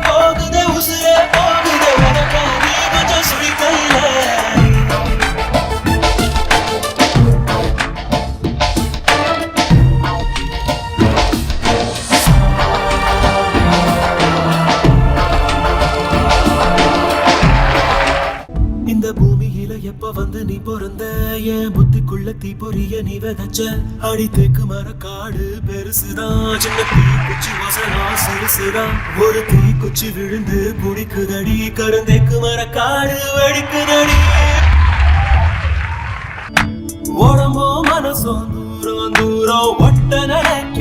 போகுதே உசுரே போகுதே உனக்கா நீ கொஞ்சம் சுழி கையில. இந்த பூமியில எப்ப வந்து நீ பிறந்த என் புத்திக்குள்ள தீ பொரிய நீ விதைச்ச அடி தேக்கு மர காடு பெருசுதான் சின்ன தீ குச்சி வசனா சிறுசுதான் ஒரு தீ குச்சி விழுந்து புடிக்குதடி கருந்தேக்கு மர காடு வெடிக்குதடி. உடம்போ மனசும் தூரம் தூரம் ஒட்ட நடக்க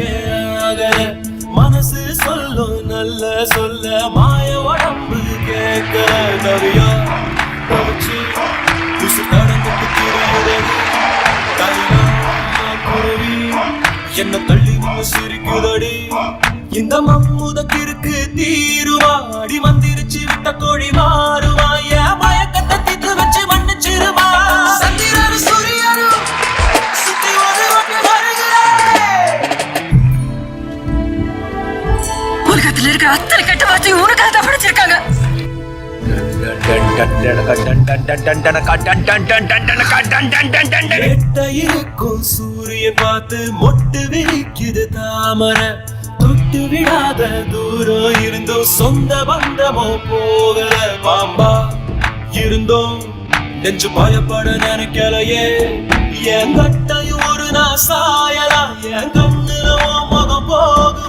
மனசு சொல்லும் நல்ல சொல்ல மாய உடம்பு கேட்க தவியா என்ன தள்ளி நின்று சிரிக்குதடி இந்த மம்முதத்திற்கு தீருவாடி மந்திரிச்சு விட்ட கோழி மாறுவா என் மயக்கத்தை தீத்து வச்சு மன்னிச்சிருமா சந்திரரு சூரியரு சுத்தி ஒரு உலகத்தில் இருக்கிற அத்தனை கெட்ட வார்த்தையும் உனக்காக தான் படிச்சிருக்காங்க. இருக்கும் சூரியன் பார்த்து மொட்டு விரிக்குது தாமரை தொட்டு விடாத தூரம் இருந்தோம் சொந்த பந்தமோ போகல பாம்பா இருந்தோம் நெஞ்சு பயப்பட நினைக்கலையே என் கட்டையும் ஒரு நான் சாயலாம் என் கண்ணுல முகம் போகும்